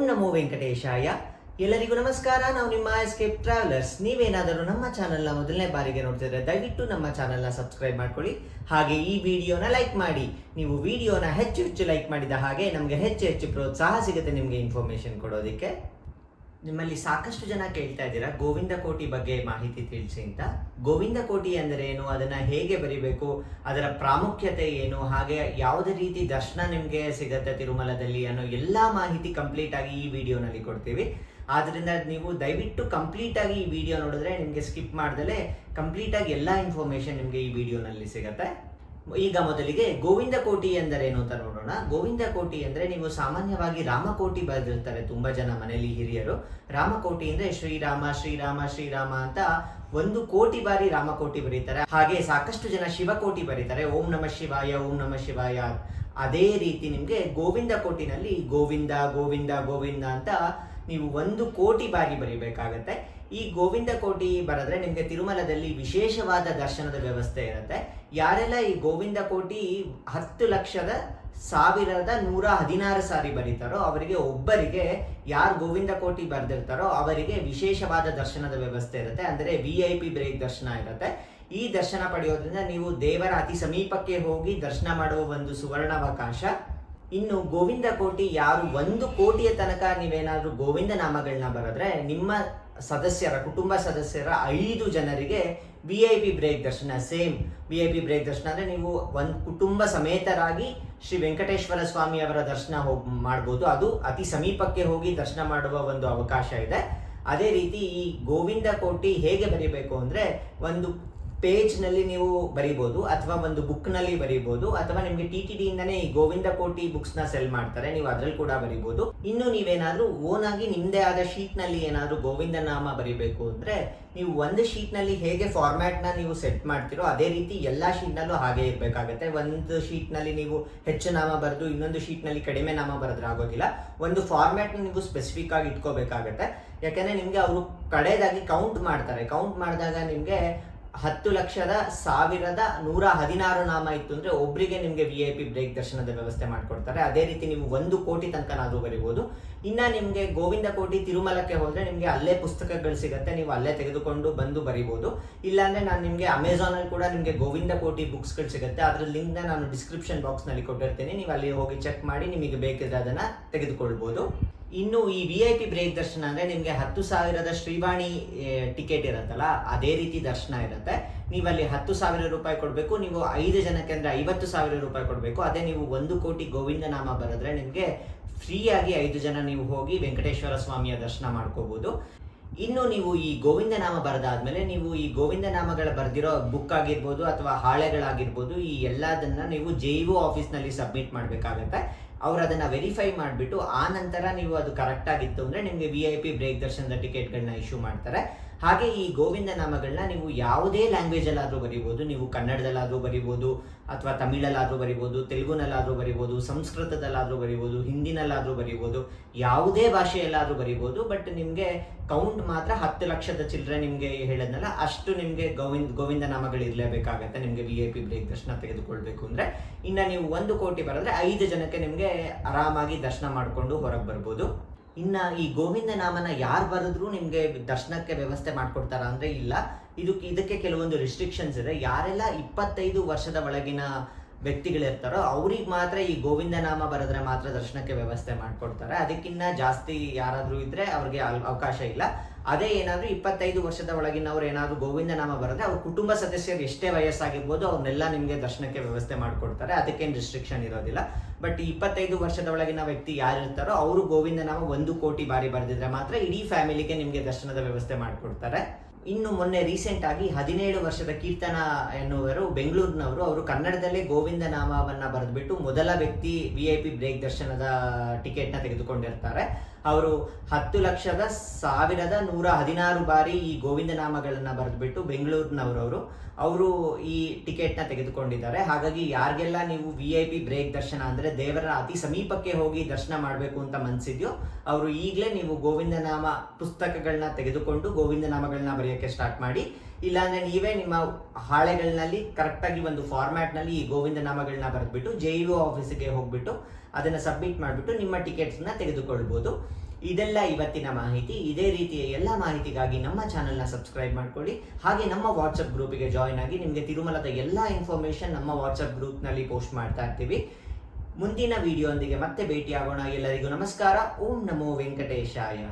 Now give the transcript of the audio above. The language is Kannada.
ನಮೋ ವೆಂಕಟೇಶಾಯ. ಎಲ್ಲರಿಗೂ ನಮಸ್ಕಾರ. ನಾವು ನಿಮ್ಮ ಎಸ್ಕೇಪ್ ಟ್ರಾವೆಲರ್ಸ್. ನೀವೇನಾದರೂ ನಮ್ಮ ಚಾನಲ್ನ ಮೊದಲನೇ ಬಾರಿಗೆ ನೋಡ್ತಿದ್ರೆ ದಯವಿಟ್ಟು ನಮ್ಮ ಚಾನಲ್ನ ಸಬ್ಸ್ಕ್ರೈಬ್ ಮಾಡ್ಕೊಳ್ಳಿ. ಹಾಗೆ ಈ ವಿಡಿಯೋನ ಲೈಕ್ ಮಾಡಿ. ನೀವು ವಿಡಿಯೋನ ಹೆಚ್ಚು ಲೈಕ್ ಮಾಡಿದ ಹಾಗೆ ನಮಗೆ ಹೆಚ್ಚು ಪ್ರೋತ್ಸಾಹ ಸಿಗುತ್ತೆ ನಿಮಗೆ ಇನ್ಫಾರ್ಮೇಶನ್ ಕೊಡೋದಕ್ಕೆ. ನಿಮ್ಮಲ್ಲಿ ಸಾಕಷ್ಟು ಜನ ಕೇಳ್ತಾ ಇದ್ದೀರಾ ಗೋವಿಂದ ಕೋಟಿ ಬಗ್ಗೆ ಮಾಹಿತಿ ತಿಳಿಸಿ ಅಂತ. ಗೋವಿಂದ ಕೋಟಿ ಅಂದರೆ ಏನು, ಅದನ್ನ ಹೇಗೆ ಬರಿಬೇಕು, ಅದರ ಪ್ರಾಮುಖ್ಯತೆ ಏನು, ಹಾಗೆ ಯಾವುದೇ ರೀತಿ ದರ್ಶನ ನಿಮಗೆ ಸಿಗತ್ತೆ ತಿರುಮಲದಲ್ಲಿ ಅನ್ನೋ ಎಲ್ಲ ಮಾಹಿತಿ ಕಂಪ್ಲೀಟ್ ಆಗಿ ಈ ವಿಡಿಯೋನಲ್ಲಿ ಕೊಡ್ತೀವಿ. ಆದ್ರಿಂದ ನೀವು ದಯವಿಟ್ಟು ಕಂಪ್ಲೀಟ್ ಆಗಿ ಈ ವಿಡಿಯೋ ನೋಡಿದ್ರೆ ನಿಮಗೆ ಸ್ಕಿಪ್ ಮಾಡ್ದಲೇ ಕಂಪ್ಲೀಟ್ ಆಗಿ ಎಲ್ಲ ಇನ್ಫಾರ್ಮೇಶನ್ ನಿಮಗೆ ಈ ವಿಡಿಯೋನಲ್ಲಿ ಸಿಗತ್ತೆ. ಈಗ ಮೊದಲಿಗೆ ಗೋವಿಂದ ಕೋಟಿ ಎಂದರೇನು ಅಂತ ನೋಡೋಣ. ಗೋವಿಂದ ಕೋಟಿ ಅಂದ್ರೆ ನೀವು ಸಾಮಾನ್ಯವಾಗಿ ರಾಮಕೋಟಿ ಬರೆದಿರ್ತಾರೆ ತುಂಬಾ ಜನ ಮನೆಯಲ್ಲಿ ಹಿರಿಯರು. ರಾಮಕೋಟಿ ಅಂದ್ರೆ ಶ್ರೀರಾಮ ಶ್ರೀರಾಮ ಶ್ರೀರಾಮ ಅಂತ 1,000,000 ಬಾರಿ ರಾಮಕೋಟಿ ಬರೀತಾರೆ. ಹಾಗೆ ಸಾಕಷ್ಟು ಜನ ಶಿವಕೋಟಿ ಬರೀತಾರೆ, ಓಂ ನಮಃ ಶಿವಾಯ ಓಂ ನಮಃ ಶಿವಾಯ. ಅದೇ ರೀತಿ ನಿಮ್ಗೆ ಗೋವಿಂದ ಕೋಟಿನಲ್ಲಿ ಗೋವಿಂದ ಗೋವಿಂದ ಗೋವಿಂದ ಅಂತ ನೀವು 1,000,000 ಬಾರಿ ಬರಿಬೇಕಾಗತ್ತೆ. ಈ ಗೋವಿಂದ ಕೋಟಿ ಬರೆದ್ರೆ ನಿಮ್ಗೆ ತಿರುಮಲದಲ್ಲಿ ವಿಶೇಷವಾದ ದರ್ಶನದ ವ್ಯವಸ್ಥೆ ಇರುತ್ತೆ. ಯಾರೆಲ್ಲ ಈ ಗೋವಿಂದ ಕೋಟಿ 10,00,116 ಸಾರಿ ಬರೀತಾರೋ ಅವರಿಗೆ, ಒಬ್ಬರಿಗೆ ಯಾರು ಗೋವಿಂದ ಕೋಟಿ ಬರೆದಿರ್ತಾರೋ ಅವರಿಗೆ ವಿಶೇಷವಾದ ದರ್ಶನದ ವ್ಯವಸ್ಥೆ ಇರುತ್ತೆ. ಅಂದರೆ VIP ಬ್ರೇಕ್ ದರ್ಶನ ಇರುತ್ತೆ. ಈ ದರ್ಶನ ಪಡೆಯೋದ್ರಿಂದ ನೀವು ದೇವರ ಅತಿ ಸಮೀಪಕ್ಕೆ ಹೋಗಿ ದರ್ಶನ ಮಾಡುವ ಒಂದು ಸುವರ್ಣಾವಕಾಶ. ಇನ್ನು ಗೋವಿಂದ ಕೋಟಿ ಯಾರು 1,000,000 ತನಕ ನೀವೇನಾದ್ರೂ ಗೋವಿಂದ ನಾಮಗಳನ್ನ ಬರೆದ್ರೆ ನಿಮ್ಮ ಕುಟುಂಬ ಸದಸ್ಯರ 5 ಜನರಿಗೆ VIP ಬ್ರೇಕ್ ದರ್ಶನ. ಸೇಮ್ VIP ಬ್ರೇಕ್ ದರ್ಶನ ಅಂದ್ರೆ ನೀವು ಒಂದು ಕುಟುಂಬ ಸಮೇತರಾಗಿ ಶ್ರೀ ವೆಂಕಟೇಶ್ವರ ಸ್ವಾಮಿ ಅವರ ದರ್ಶನ ಮಾಡ್ಬೋದು. ಅದು ಅತಿ ಸಮೀಪಕ್ಕೆ ಹೋಗಿ ದರ್ಶನ ಮಾಡುವ ಒಂದು ಅವಕಾಶ ಇದೆ. ಅದೇ ರೀತಿ ಈ ಗೋವಿಂದ ಕೋಟಿ ಹೇಗೆ ಬರೀಬೇಕು ಅಂದ್ರೆ, ಒಂದು ಪೇಜ್ ನಲ್ಲಿ ನೀವು ಬರೀಬಹುದು, ಅಥವಾ ಒಂದು ಬುಕ್ ನಲ್ಲಿ ಬರೀಬಹುದು, ಅಥವಾ ನಿಮ್ಗೆ TTD ಇಂದಾನೆ ಈ ಗೋವಿಂದ ಕೋಟಿ ಬುಕ್ಸ್ ನ ಸೆಲ್ ಮಾಡ್ತಾರೆ, ನೀವು ಅದ್ರಲ್ಲಿ ಕೂಡ ಬರೀಬಹುದು. ಇನ್ನು ನೀವೇನಾದ್ರೂ ಓನ್ ಆಗಿ ನಿಮ್ದೇ ಆದ ಶೀಟ್ ನಲ್ಲಿ ಏನಾದ್ರೂ ಗೋವಿಂದ ನಾಮ ಬರೀಬೇಕು ಅಂದ್ರೆ, ನೀವು ಒಂದು ಶೀಟ್ ನಲ್ಲಿ ಹೇಗೆ ಫಾರ್ಮ್ಯಾಟ್ ನ ನೀವು ಸೆಟ್ ಮಾಡ್ತಿರೋ ಅದೇ ರೀತಿ ಎಲ್ಲಾ ಶೀಟ್ ನಲ್ಲೂ ಹಾಗೆ ಇರ್ಬೇಕಾಗತ್ತೆ. ಒಂದು ಶೀಟ್ ನಲ್ಲಿ ನೀವು ಹೆಚ್ಚು ನಾಮ ಬರೆದು ಇನ್ನೊಂದು ಶೀಟ್ ನಲ್ಲಿ ಕಡಿಮೆ ನಾಮ ಬರೆದ್ರೆ ಆಗೋದಿಲ್ಲ. ಒಂದು ಫಾರ್ಮ್ಯಾಟ್ ನೀವು ಸ್ಪೆಸಿಫಿಕ್ ಆಗಿ ಇಟ್ಕೋಬೇಕಾಗತ್ತೆ. ಯಾಕಂದ್ರೆ ನಿಮ್ಗೆ ಅವರು ಕಡೆದಾಗಿ ಕೌಂಟ್ ಮಾಡ್ತಾರೆ. ಕೌಂಟ್ ಮಾಡಿದಾಗ ನಿಮ್ಗೆ 10,00,116 ನಾಮ ಇತ್ತು ಅಂದ್ರೆ ಒಬ್ರಿಗೆ ನಿಮ್ಗೆ VIP ಬ್ರೇಕ್ ದರ್ಶನದ ವ್ಯವಸ್ಥೆ ಮಾಡ್ಕೊಡ್ತಾರೆ. ಅದೇ ರೀತಿ ನೀವು 1,000,000 ತನಕನಾದ್ರೂ ಬರೀಬಹುದು. ಇನ್ನ ನಿಮ್ಗೆ ಗೋವಿಂದ ಕೋಟಿ ತಿರುಮಲಕ್ಕೆ ಹೋದ್ರೆ ನಿಮ್ಗೆ ಅಲ್ಲೇ ಪುಸ್ತಕಗಳು ಸಿಗತ್ತೆ, ನೀವು ಅಲ್ಲೇ ತೆಗೆದುಕೊಂಡು ಬಂದು ಬರೀಬಹುದು. ಇಲ್ಲಾಂದ್ರೆ ನಾನು ನಿಮ್ಗೆ ಅಮೆಝಾನ್ ಅಲ್ಲಿ ಕೂಡ ನಿಮ್ಗೆ ಗೋವಿಂದ ಕೋಟಿ ಬುಕ್ಸ್ ಗಳು ಸಿಗುತ್ತೆ. ಅದ್ರ ಲಿಂಕ್ ನ ನಾನು ಡಿಸ್ಕ್ರಿಪ್ಷನ್ ಬಾಕ್ಸ್ ನಲ್ಲಿ ಕೊಟ್ಟಿರ್ತೀನಿ, ನೀವು ಅಲ್ಲಿ ಹೋಗಿ ಚೆಕ್ ಮಾಡಿ ನಿಮಗೆ ಬೇಕಿದ್ರೆ ಅದನ್ನ ತೆಗೆದುಕೊಳ್ಬಹುದು. ಇನ್ನು ಈ VIP ಬ್ರೇಕ್ ದರ್ಶನ ಅಂದ್ರೆ ನಿಮ್ಗೆ 10,000 ಶ್ರೀವಾಣಿ ಟಿಕೆಟ್ ಇರುತ್ತಲ್ಲ, ಅದೇ ರೀತಿ ದರ್ಶನ ಇರುತ್ತೆ. ನೀವಲ್ಲಿ 10,000 ರೂಪಾಯಿ ಕೊಡ್ಬೇಕು. ನೀವು 5 ಜನಕ್ಕೆ ಅಂದ್ರೆ 50,000 ರೂಪಾಯಿ ಕೊಡ್ಬೇಕು. ಅದೇ ನೀವು 1,000,000 ಗೋವಿಂದ ನಾಮ ಬರೆದ್ರೆ ನಿಮ್ಗೆ ಫ್ರೀ ಆಗಿ 5 ಜನ ನೀವು ಹೋಗಿ ವೆಂಕಟೇಶ್ವರ ಸ್ವಾಮಿಯ ದರ್ಶನ ಮಾಡ್ಕೋಬಹುದು. ಇನ್ನು ನೀವು ಈ ಗೋವಿಂದ ನಾಮ ಬರೆದಾದ್ಮೇಲೆ ನೀವು ಈ ಗೋವಿಂದ ನಾಮಗಳ ಬರೆದಿರೋ ಬುಕ್ ಆಗಿರ್ಬೋದು ಅಥವಾ ಹಾಳೆಗಳಾಗಿರ್ಬೋದು, ಈ ಎಲ್ಲದನ್ನ ನೀವು JO ಆಫೀಸ್ ನಲ್ಲಿ ಸಬ್ಮಿಟ್ ಮಾಡ್ಬೇಕಾಗತ್ತೆ. ಅವ್ರು ಅದನ್ನ ವೆರಿಫೈ ಮಾಡಿಬಿಟ್ಟು ಆ ನಂತರ ನೀವು ಅದು ಕರೆಕ್ಟ್ ಆಗಿತ್ತು ಅಂದ್ರೆ ನಿಮ್ಗೆ VIP ಬ್ರೇಕ್ ದರ್ಶನದ ಟಿಕೆಟ್ಗಳನ್ನ ಇಶ್ಯೂ ಮಾಡ್ತಾರೆ. ಹಾಗೆ ಈ ಗೋವಿಂದ ನಾಮಗಳನ್ನ ನೀವು ಯಾವುದೇ ಲ್ಯಾಂಗ್ವೇಜ್ ಅಲ್ಲಾದ್ರೂ ಬರೀಬಹುದು. ನೀವು ಕನ್ನಡದಲ್ಲಾದ್ರೂ ಬರೀಬಹುದು, ಅಥವಾ ತಮಿಳಲ್ಲಾದ್ರೂ ಬರೀಬಹುದು, ತೆಲುಗುನಲ್ಲಾದ್ರೂ ಬರೀಬಹುದು, ಸಂಸ್ಕೃತದಲ್ಲಾದ್ರೂ ಬರೀಬಹುದು, ಹಿಂದಿನಲ್ಲಾದ್ರೂ ಬರೀಬಹುದು, ಯಾವುದೇ ಭಾಷೆಯಲ್ಲಾದ್ರೂ ಬರೀಬಹುದು. ಬಟ್ ನಿಮ್ಗೆ ಕೌಂಟ್ ಮಾತ್ರ 10,00,000 ಚಿಲ್ಲರೆ ನಿಮ್ಗೆ ಹೇಳದ್ನಲ್ಲ ಅಷ್ಟು ನಿಮ್ಗೆ ಗೋವಿಂದ ನಾಮಗಳು ಇರಲೇಬೇಕಾಗತ್ತೆ ನಿಮ್ಗೆ VIP ಬ್ರೇಕ್ ದರ್ಶನ ತೆಗೆದುಕೊಳ್ಬೇಕು ಅಂದ್ರೆ. ಇನ್ನ ನೀವು 1,000,000 ಬರೆದ್ರೆ 5 ಜನಕ್ಕೆ ನಿಮ್ಗೆ ಆರಾಮಾಗಿ ದರ್ಶನ ಮಾಡ್ಕೊಂಡು ಹೊರಗೆ ಬರ್ಬೋದು. ಇನ್ನ ಈ ಗೋವಿಂದ ನಾಮನ ಯಾರು ಬರೆದ್ರು ನಿಮ್ಗೆ ದರ್ಶನಕ್ಕೆ ವ್ಯವಸ್ಥೆ ಮಾಡ್ಕೊಡ್ತಾರ ಅಂದ್ರೆ ಇಲ್ಲ. ಇದಕ್ಕೆ ಕೆಲವೊಂದು ರಿಸ್ಟ್ರಿಕ್ಷನ್ಸ್ ಇದೆ. ಯಾರೆಲ್ಲ 25 ವರ್ಷದ ಒಳಗಿನ ವ್ಯಕ್ತಿಗಳಿರ್ತಾರೋ ಅವ್ರಿಗೆ ಮಾತ್ರ ಈ ಗೋವಿಂದ ನಾಮ ಬರೆದ್ರೆ ಮಾತ್ರ ದರ್ಶನಕ್ಕೆ ವ್ಯವಸ್ಥೆ ಮಾಡ್ಕೊಡ್ತಾರೆ. ಅದಕ್ಕಿಂತ ಜಾಸ್ತಿ ಯಾರಾದ್ರೂ ಇದ್ರೆ ಅವ್ರಿಗೆ ಅವಕಾಶ ಇಲ್ಲ. ಅದೇ ಏನಾದ್ರೂ 25 ವರ್ಷದ ಒಳಗಿನವ್ರು ಏನಾದ್ರು ಗೋವಿಂದ ನಾಮ ಬರೆದ್ರೆ ಅವ್ರ ಕುಟುಂಬ ಸದಸ್ಯರು ಎಷ್ಟೇ ವಯಸ್ಸಾಗಿರ್ಬೋದು ಅವ್ರನ್ನೆಲ್ಲ ನಿಮ್ಗೆ ದರ್ಶನಕ್ಕೆ ವ್ಯವಸ್ಥೆ ಮಾಡ್ಕೊಡ್ತಾರೆ. ಅದಕ್ಕೇನು ರಿಸ್ಟ್ರಿಕ್ಷನ್ ಇರೋದಿಲ್ಲ. ಬಟ್ 25 ವರ್ಷದ ಒಳಗಿನ ವ್ಯಕ್ತಿ ಯಾರಿರ್ತಾರೋ ಅವರು ಗೋವಿಂದ ನಾಮ 1,000,000 ಬಾರಿ ಬರೆದಿದ್ರೆ ಮಾತ್ರ ಇಡೀ ಫ್ಯಾಮಿಲಿಗೆ ನಿಮ್ಗೆ ದರ್ಶನದ ವ್ಯವಸ್ಥೆ ಮಾಡ್ಕೊಡ್ತಾರೆ. ಇನ್ನು ಮೊನ್ನೆ ರೀಸೆಂಟ್ ಆಗಿ 17 ವರ್ಷದ ಕೀರ್ತನ ಎನ್ನುವರು ಬೆಂಗಳೂರಿನವರು, ಅವರು ಕನ್ನಡದಲ್ಲೇ ಗೋವಿಂದ ನಾಮವನ್ನ ಬರೆದ್ಬಿಟ್ಟು ಮೊದಲ ವ್ಯಕ್ತಿ VIP ಬ್ರೇಕ್ ದರ್ಶನದ ಟಿಕೆಟ್ ನ ತೆಗೆದುಕೊಂಡಿರ್ತಾರೆ. ಅವರು 10,00,116 ಬಾರಿ ಈ ಗೋವಿಂದ ನಾಮಗಳನ್ನ ಬರೆದ್ಬಿಟ್ಟು ಬೆಂಗಳೂರಿನವರು ಅವರು ಈ ಟಿಕೆಟ್ ನ ತೆಗೆದುಕೊಂಡಿದ್ದಾರೆ. ಹಾಗಾಗಿ ಯಾರಿಗೆಲ್ಲ ನೀವು VIP ಬ್ರೇಕ್ ದರ್ಶನ ಅಂದ್ರೆ ದೇವರ ಅತಿ ಸಮೀಪಕ್ಕೆ ಹೋಗಿ ದರ್ಶನ ಮಾಡಬೇಕು ಅಂತ ಮನ್ಸಿದ್ಯೋ ಅವರು ಈಗಲೇ ನೀವು ಗೋವಿಂದ ನಾಮ ಪುಸ್ತಕಗಳನ್ನ ತೆಗೆದುಕೊಂಡು ಗೋವಿಂದ ನಾಮಗಳನ್ನ ಬರೆಯೋಕೆ ಸ್ಟಾರ್ಟ್ ಮಾಡಿ. ಇಲ್ಲಾಂದ್ರೆ ನೀವೇ ನಿಮ್ಮ ಹಾಳೆಗಳಲ್ಲಿ ಕರೆಕ್ಟಾಗಿ ಒಂದು ಫಾರ್ಮ್ಯಾಟ್ ನಲ್ಲಿ ಈ ಗೋವಿಂದ ನಾಮಗಳನ್ನ ಬರೆದ್ಬಿಟ್ಟು JO ಆಫೀಸಿಗೆ ಹೋಗ್ಬಿಟ್ಟು ಅದನ್ನ ಸಬ್ಮಿಟ್ ಮಾಡಿಬಿಟ್ಟು ನಿಮ್ಮ ಟಿಕೆಟ್ಸ್ನ ತೆಗೆದುಕೊಳ್ಬಹುದು. ಇದೆಲ್ಲ ಇವತ್ತಿನ ಮಾಹಿತಿ. ಇದೇ ರೀತಿಯ ಎಲ್ಲ ಮಾಹಿತಿಗಾಗಿ ನಮ್ಮ ಚಾನೆಲ್ನ ಸಬ್ಸ್ಕ್ರೈಬ್ ಮಾಡ್ಕೊಳ್ಳಿ. ಹಾಗೆ ನಮ್ಮ ವಾಟ್ಸಪ್ ಗ್ರೂಪಿಗೆ ಜಾಯ್ನ್ ಆಗಿ ನಿಮಗೆ ತಿರುಮಲದ ಎಲ್ಲ ಇನ್ಫಾರ್ಮೇಷನ್ ನಮ್ಮ ವಾಟ್ಸಪ್ ಗ್ರೂಪ್ನಲ್ಲಿ ಪೋಸ್ಟ್ ಮಾಡ್ತಾ ಇರ್ತೀವಿ. ಮುಂದಿನ ವಿಡಿಯೋ ಒಂದಿಗೆ ಮತ್ತೆ ಭೇಟಿಯಾಗೋಣ. ಎಲ್ಲರಿಗೂ ನಮಸ್ಕಾರ. ಓಂ ನಮೋ ವೆಂಕಟೇಶಾಯ.